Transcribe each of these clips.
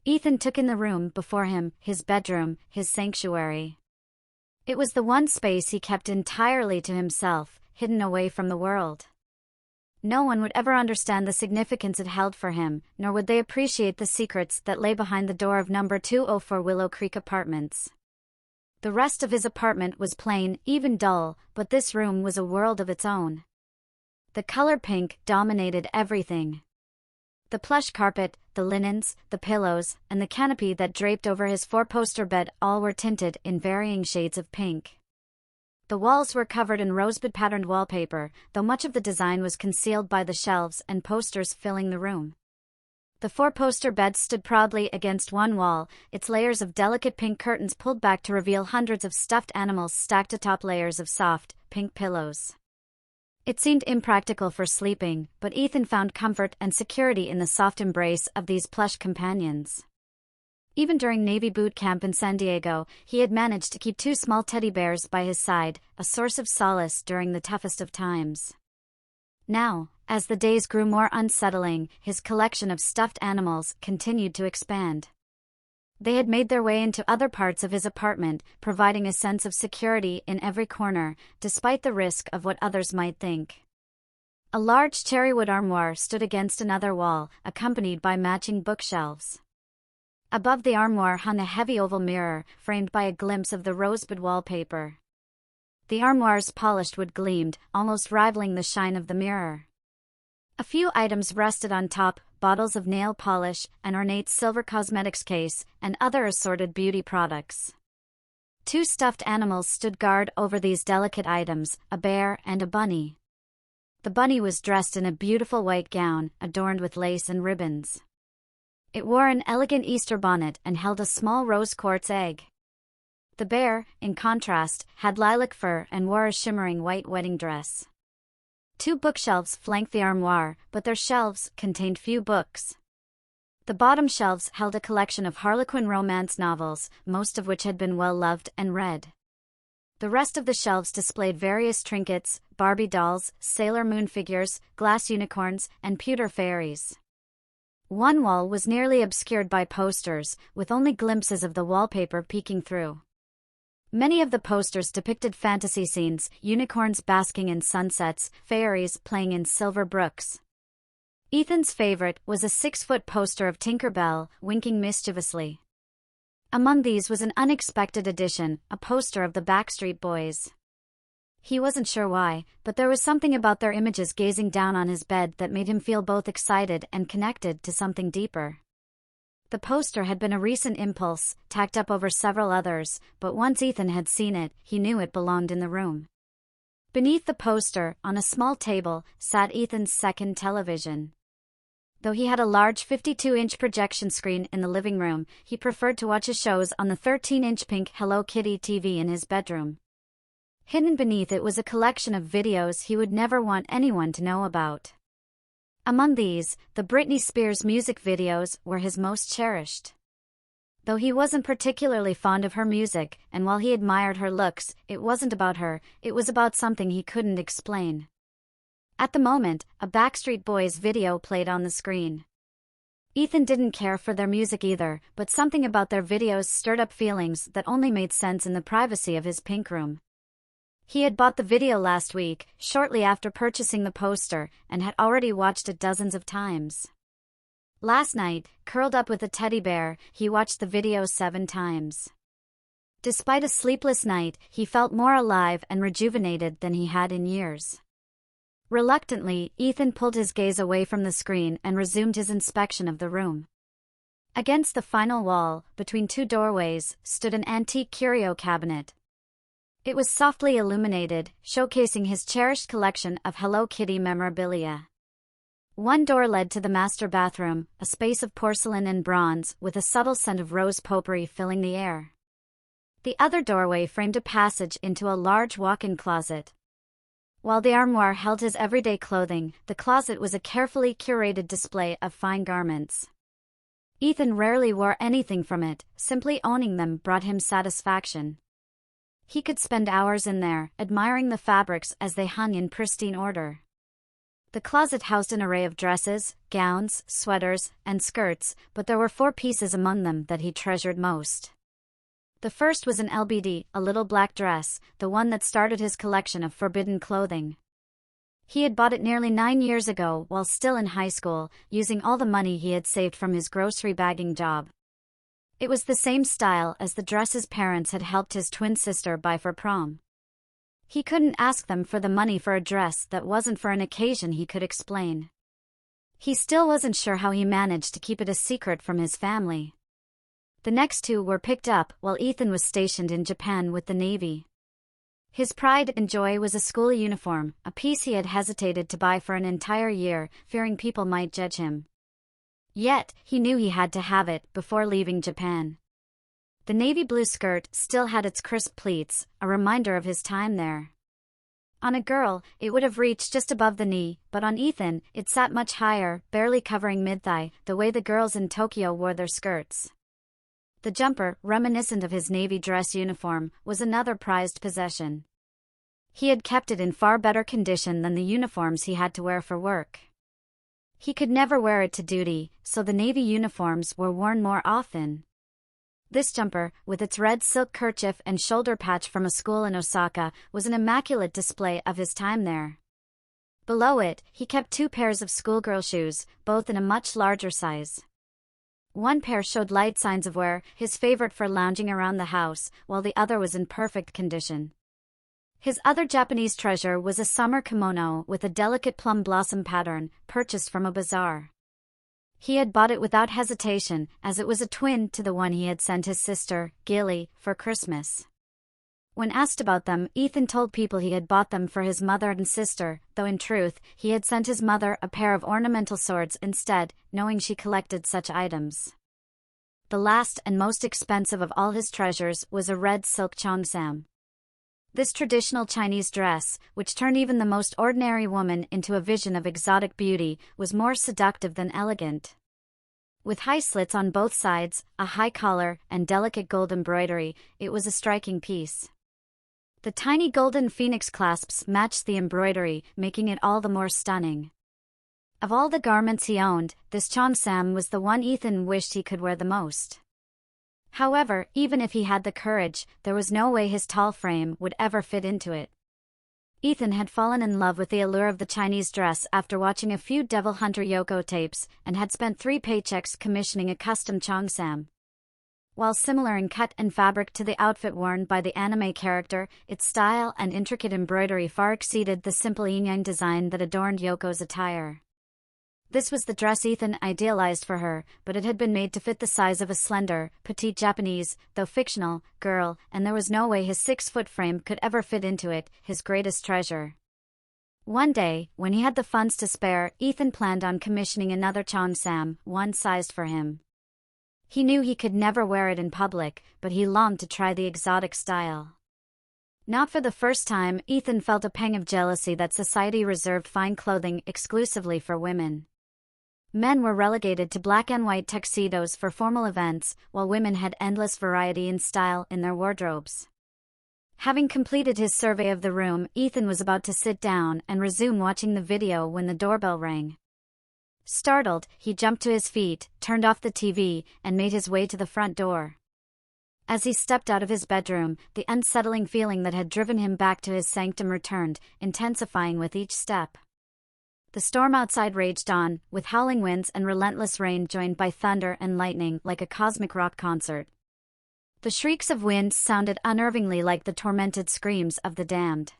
Ethan took in the room before him, his bedroom, his sanctuary. It was the one space he kept entirely to himself, hidden away from the world. No one would ever understand the significance it held for him, nor would they appreciate the secrets that lay behind the door of number 204 Willow Creek Apartments. The rest of his apartment was plain, even dull, but this room was a world of its own. The color pink dominated everything. The plush carpet, the linens, the pillows, and the canopy that draped over his four-poster bed all were tinted in varying shades of pink. The walls were covered in rosebud-patterned wallpaper, though much of the design was concealed by the shelves and posters filling the room. The four-poster bed stood proudly against one wall, its layers of delicate pink curtains pulled back to reveal hundreds of stuffed animals stacked atop layers of soft, pink pillows. It seemed impractical for sleeping, but Ethan found comfort and security in the soft embrace of these plush companions. Even during Navy boot camp in San Diego, he had managed to keep two small teddy bears by his side, a source of solace during the toughest of times. Now, as the days grew more unsettling, his collection of stuffed animals continued to expand. They had made their way into other parts of his apartment, providing a sense of security in every corner, despite the risk of what others might think. A large cherrywood armoire stood against another wall, accompanied by matching bookshelves. Above the armoire hung a heavy oval mirror, framed by a glimpse of the rosebud wallpaper. The armoire's polished wood gleamed, almost rivaling the shine of the mirror. A few items rested on top, bottles of nail polish, an ornate silver cosmetics case, and other assorted beauty products. Two stuffed animals stood guard over these delicate items, a bear and a bunny. The bunny was dressed in a beautiful white gown, adorned with lace and ribbons. It wore an elegant Easter bonnet and held a small rose quartz egg. The bear, in contrast, had lilac fur and wore a shimmering white wedding dress. Two bookshelves flanked the armoire, but their shelves contained few books. The bottom shelves held a collection of Harlequin romance novels, most of which had been well loved and read. The rest of the shelves displayed various trinkets, Barbie dolls, Sailor Moon figures, glass unicorns, and pewter fairies. One wall was nearly obscured by posters, with only glimpses of the wallpaper peeking through. Many of the posters depicted fantasy scenes, unicorns basking in sunsets, fairies playing in silver brooks. Ethan's favorite was a 6-foot poster of Tinker Bell, winking mischievously. Among these was an unexpected addition, a poster of the Backstreet Boys. He wasn't sure why, but there was something about their images gazing down on his bed that made him feel both excited and connected to something deeper. The poster had been a recent impulse, tacked up over several others, but once Ethan had seen it, he knew it belonged in the room. Beneath the poster, on a small table, sat Ethan's second television. Though he had a large 52-inch projection screen in the living room, he preferred to watch his shows on the 13-inch pink Hello Kitty TV in his bedroom. Hidden beneath it was a collection of videos he would never want anyone to know about. Among these, the Britney Spears music videos were his most cherished. Though he wasn't particularly fond of her music, and while he admired her looks, it wasn't about her, it was about something he couldn't explain. At the moment, a Backstreet Boys video played on the screen. Ethan didn't care for their music either, but something about their videos stirred up feelings that only made sense in the privacy of his pink room. He had bought the video last week, shortly after purchasing the poster, and had already watched it dozens of times. Last night, curled up with a teddy bear, he watched the video 7 times. Despite a sleepless night, he felt more alive and rejuvenated than he had in years. Reluctantly, Ethan pulled his gaze away from the screen and resumed his inspection of the room. Against the final wall, between 2 doorways, stood an antique curio cabinet. It was softly illuminated, showcasing his cherished collection of Hello Kitty memorabilia. One door led to the master bathroom, a space of porcelain and bronze, with a subtle scent of rose potpourri filling the air. The other doorway framed a passage into a large walk-in closet. While the armoire held his everyday clothing, the closet was a carefully curated display of fine garments. Ethan rarely wore anything from it, simply owning them brought him satisfaction. He could spend hours in there, admiring the fabrics as they hung in pristine order. The closet housed an array of dresses, gowns, sweaters, and skirts, but there were 4 pieces among them that he treasured most. The first was an LBD, a little black dress, the one that started his collection of forbidden clothing. He had bought it nearly 9 years ago while still in high school, using all the money he had saved from his grocery bagging job. It was the same style as the dress his parents had helped his twin sister buy for prom. He couldn't ask them for the money for a dress that wasn't for an occasion he could explain. He still wasn't sure how he managed to keep it a secret from his family. The next 2 were picked up while Ethan was stationed in Japan with the Navy. His pride and joy was a school uniform, a piece he had hesitated to buy for an entire year, fearing people might judge him. Yet, he knew he had to have it before leaving Japan. The navy blue skirt still had its crisp pleats, a reminder of his time there. On a girl, it would have reached just above the knee, but on Ethan, it sat much higher, barely covering mid-thigh, the way the girls in Tokyo wore their skirts. The jumper, reminiscent of his navy dress uniform, was another prized possession. He had kept it in far better condition than the uniforms he had to wear for work. He could never wear it to duty, so the navy uniforms were worn more often. This jumper, with its red silk kerchief and shoulder patch from a school in Osaka, was an immaculate display of his time there. Below it, he kept 2 pairs of schoolgirl shoes, both in a much larger size. One pair showed light signs of wear, his favorite for lounging around the house, while the other was in perfect condition. His other Japanese treasure was a summer kimono with a delicate plum blossom pattern, purchased from a bazaar. He had bought it without hesitation, as it was a twin to the one he had sent his sister, Gilly, for Christmas. When asked about them, Ethan told people he had bought them for his mother and sister, though in truth, he had sent his mother a pair of ornamental swords instead, knowing she collected such items. The last and most expensive of all his treasures was a red silk cheongsam. This traditional Chinese dress, which turned even the most ordinary woman into a vision of exotic beauty, was more seductive than elegant. With high slits on both sides, a high collar, and delicate gold embroidery, it was a striking piece. The tiny golden phoenix clasps matched the embroidery, making it all the more stunning. Of all the garments he owned, this cheongsam was the one Ethan wished he could wear the most. However, even if he had the courage, there was no way his tall frame would ever fit into it. Ethan had fallen in love with the allure of the Chinese dress after watching a few Devil Hunter Yoko tapes, and had spent 3 paychecks commissioning a custom cheongsam. While similar in cut and fabric to the outfit worn by the anime character, its style and intricate embroidery far exceeded the simple yin-yang design that adorned Yoko's attire. This was the dress Ethan idealized for her, but it had been made to fit the size of a slender, petite Japanese, though fictional, girl, and there was no way his 6-foot frame could ever fit into it, his greatest treasure. One day, when he had the funds to spare, Ethan planned on commissioning another cheongsam, one sized for him. He knew he could never wear it in public, but he longed to try the exotic style. Not for the first time, Ethan felt a pang of jealousy that society reserved fine clothing exclusively for women. Men were relegated to black and white tuxedos for formal events, while women had endless variety and style in their wardrobes. Having completed his survey of the room, Ethan was about to sit down and resume watching the video when the doorbell rang. Startled, he jumped to his feet, turned off the TV, and made his way to the front door. As he stepped out of his bedroom, the unsettling feeling that had driven him back to his sanctum returned, intensifying with each step. The storm outside raged on, with howling winds and relentless rain joined by thunder and lightning like a cosmic rock concert. The shrieks of wind sounded unnervingly like the tormented screams of the damned.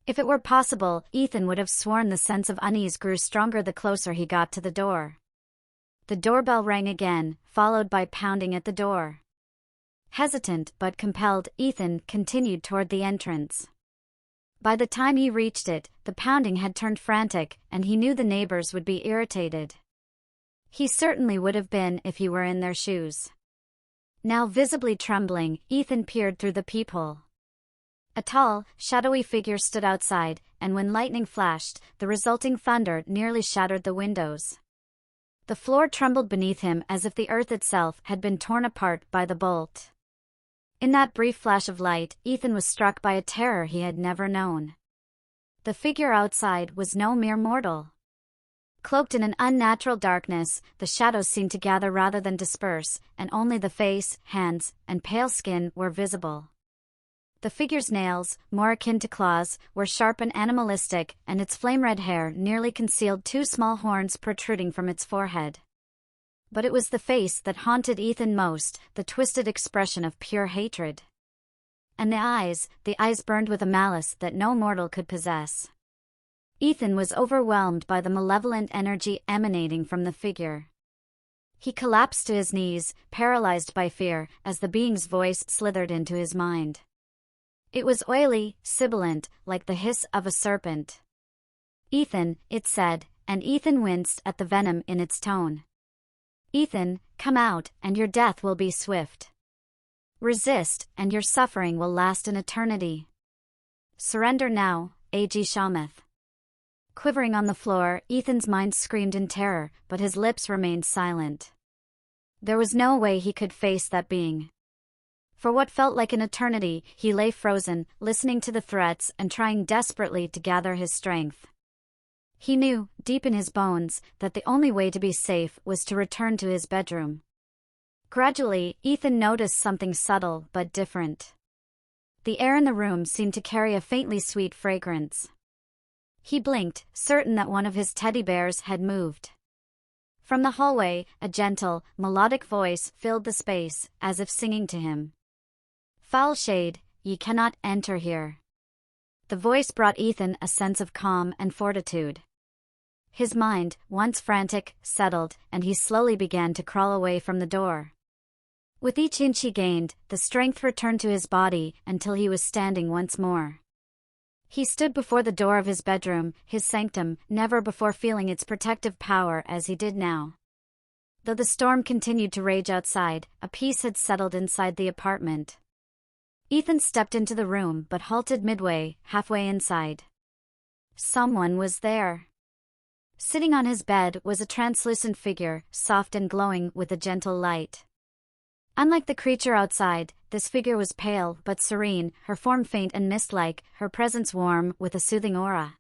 If it were possible, Ethan would have sworn the sense of unease grew stronger the closer he got to the door. The doorbell rang again, followed by pounding at the door. Hesitant but compelled, Ethan continued toward the entrance. By the time he reached it, the pounding had turned frantic, and he knew the neighbors would be irritated. He certainly would have been if he were in their shoes. Now visibly trembling, Ethan peered through the peephole. A tall, shadowy figure stood outside, and when lightning flashed, the resulting thunder nearly shattered the windows. The floor trembled beneath him as if the earth itself had been torn apart by the bolt. In that brief flash of light, Ethan was struck by a terror he had never known. The figure outside was no mere mortal. Cloaked in an unnatural darkness, the shadows seemed to gather rather than disperse, and only the face, hands, and pale skin were visible. The figure's nails, more akin to claws, were sharp and animalistic, and its flame-red hair nearly concealed two small horns protruding from its forehead. But it was the face that haunted Ethan most, the twisted expression of pure hatred. And the eyes burned with a malice that no mortal could possess. Ethan was overwhelmed by the malevolent energy emanating from the figure. He collapsed to his knees, paralyzed by fear, as the being's voice slithered into his mind. It was oily, sibilant, like the hiss of a serpent. "Ethan," it said, and Ethan winced at the venom in its tone. "Ethan, come out, and your death will be swift. Resist, and your suffering will last an eternity. Surrender now, A.G. Shameth." Quivering on the floor, Ethan's mind screamed in terror, but his lips remained silent. There was no way he could face that being. For what felt like an eternity, he lay frozen, listening to the threats and trying desperately to gather his strength. He knew, deep in his bones, that the only way to be safe was to return to his bedroom. Gradually, Ethan noticed something subtle but different. The air in the room seemed to carry a faintly sweet fragrance. He blinked, certain that one of his teddy bears had moved. From the hallway, a gentle, melodic voice filled the space, as if singing to him. "Foul shade, ye cannot enter here." The voice brought Ethan a sense of calm and fortitude. His mind, once frantic, settled, and he slowly began to crawl away from the door. With each inch he gained, the strength returned to his body until he was standing once more. He stood before the door of his bedroom, his sanctum, never before feeling its protective power as he did now. Though the storm continued to rage outside, a peace had settled inside the apartment. Ethan stepped into the room but halted midway, halfway inside. Someone was there. Sitting on his bed was a translucent figure, soft and glowing with a gentle light. Unlike the creature outside, this figure was pale but serene, her form faint and mist-like, her presence warm with a soothing aura.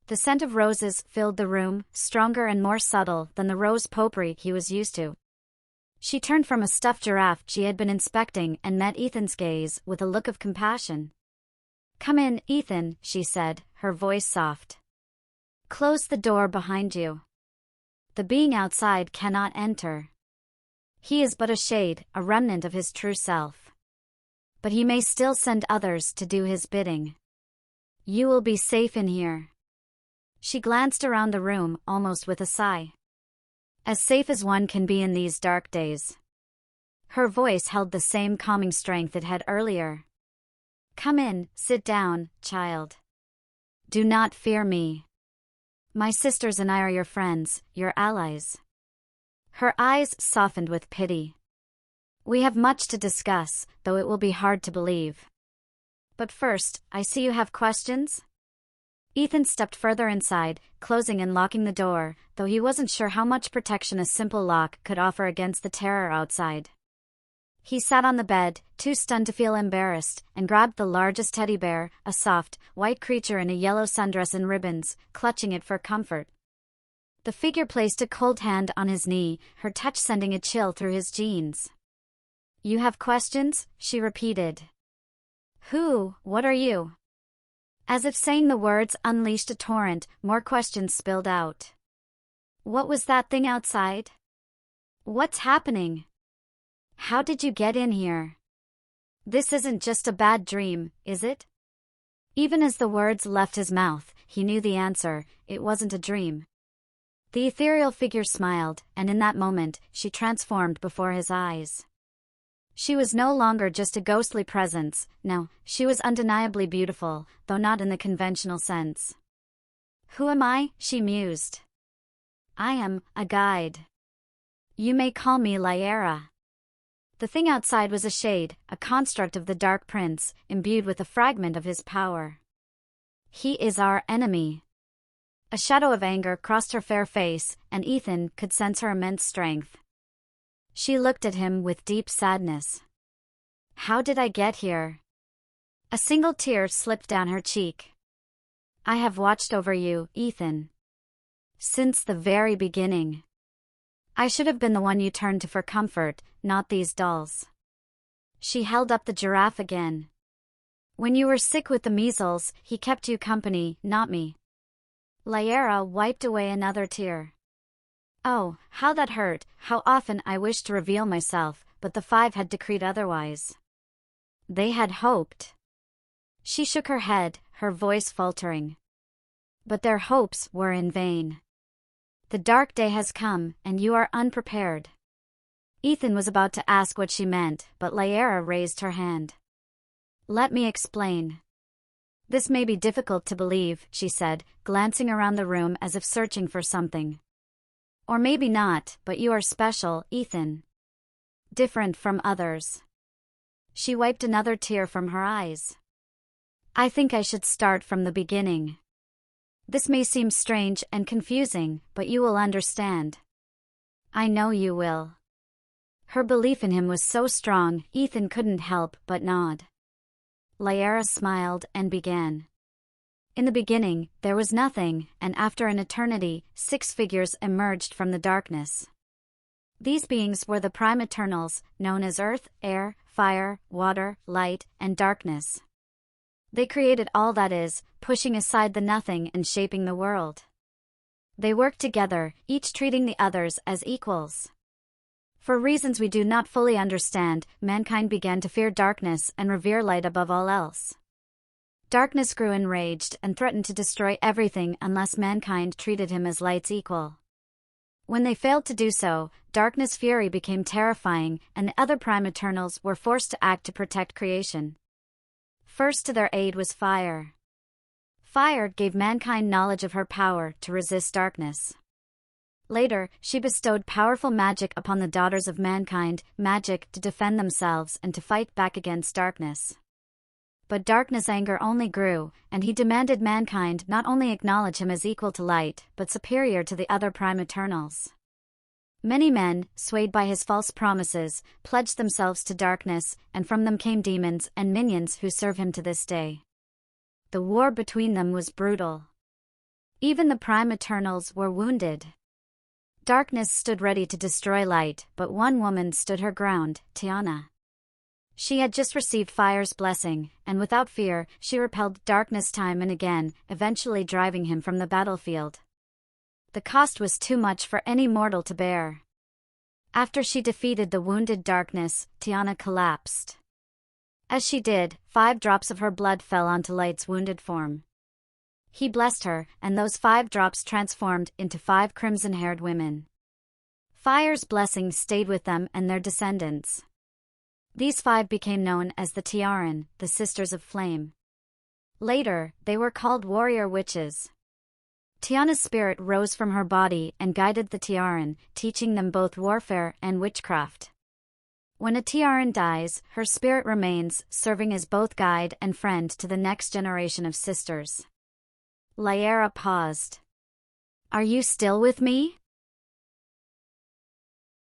The scent of roses filled the room, stronger and more subtle than the rose potpourri he was used to. She turned from a stuffed giraffe she had been inspecting and met Ethan's gaze with a look of compassion. "Come in, Ethan," she said, her voice soft. "Close the door behind you. The being outside cannot enter. He is but a shade, a remnant of his true self. But he may still send others to do his bidding. You will be safe in here." She glanced around the room, almost with a sigh. As safe as one can be in these dark days. Her voice held the same calming strength it had earlier. "Come in, sit down, child. Do not fear me. My sisters and I are your friends, your allies." Her eyes softened with pity. "We have much to discuss, though it will be hard to believe. But first, I see you have questions?" Ethan stepped further inside, closing and locking the door, though he wasn't sure how much protection a simple lock could offer against the terror outside. He sat on the bed, too stunned to feel embarrassed, and grabbed the largest teddy bear, a soft, white creature in a yellow sundress and ribbons, clutching it for comfort. The figure placed a cold hand on his knee, her touch sending a chill through his jeans. "You have questions?" she repeated. What are you?" As if saying the words unleashed a torrent, more questions spilled out. "What was that thing outside? What's happening? How did you get in here? This isn't just a bad dream, is it?" Even as the words left his mouth, he knew the answer: it wasn't a dream. The ethereal figure smiled, and in that moment, she transformed before his eyes. She was no longer just a ghostly presence, no, she was undeniably beautiful, though not in the conventional sense. "Who am I?" she mused. "I am a guide. You may call me Lyra." The thing outside was a shade, a construct of the Dark Prince, imbued with a fragment of his power. "He is our enemy." A shadow of anger crossed her fair face, and Ethan could sense her immense strength. She looked at him with deep sadness. "How did I get here?" A single tear slipped down her cheek. I have watched over you, Ethan. Since the very beginning. I should have been the one you turned to for comfort, not these dolls. She held up the giraffe again. When you were sick with the measles, he kept you company, not me. Lyra wiped away another tear. Oh, how that hurt, how often I wished to reveal myself, but the five had decreed otherwise. They had hoped. She shook her head, her voice faltering. But their hopes were in vain. The dark day has come, and you are unprepared. Ethan was about to ask what she meant, but Lyra raised her hand. Let me explain. This may be difficult to believe, she said, glancing around the room as if searching for something. Or maybe not, but you are special, Ethan. Different from others. She wiped another tear from her eyes. I think I should start from the beginning. This may seem strange and confusing, but you will understand. I know you will. Her belief in him was so strong, Ethan couldn't help but nod. Lyra smiled and began. In the beginning, there was nothing, and after an eternity, 6 figures emerged from the darkness. These beings were the prime eternals, known as earth, air, fire, water, light, and darkness. They created all that is, pushing aside the nothing and shaping the world. They worked together, each treating the others as equals. For reasons we do not fully understand, mankind began to fear darkness and revere light above all else. Darkness grew enraged and threatened to destroy everything unless mankind treated him as light's equal. When they failed to do so, darkness' fury became terrifying, and the other prime eternals were forced to act to protect creation. First to their aid was fire. Fire gave mankind knowledge of her power to resist darkness. Later, she bestowed powerful magic upon the daughters of mankind, magic to defend themselves and to fight back against darkness. But darkness' anger only grew, and he demanded mankind not only acknowledge him as equal to light, but superior to the other prime eternals. Many men, swayed by his false promises, pledged themselves to darkness, and from them came demons and minions who serve him to this day. The war between them was brutal. Even the prime eternals were wounded. Darkness stood ready to destroy light, but one woman stood her ground, Tiana. She had just received fire's blessing, and without fear, she repelled darkness time and again, eventually driving him from the battlefield. The cost was too much for any mortal to bear. After she defeated the wounded darkness, Tiana collapsed. As she did, 5 drops of her blood fell onto Light's wounded form. He blessed her, and those 5 drops transformed into 5 crimson-haired women. Fire's blessing stayed with them and their descendants. These 5 became known as the Tiaran, the Sisters of Flame. Later, they were called warrior witches. Tiana's spirit rose from her body and guided the Tiaran, teaching them both warfare and witchcraft. When a Tiaran dies, her spirit remains, serving as both guide and friend to the next generation of sisters. Lyra paused. Are you still with me?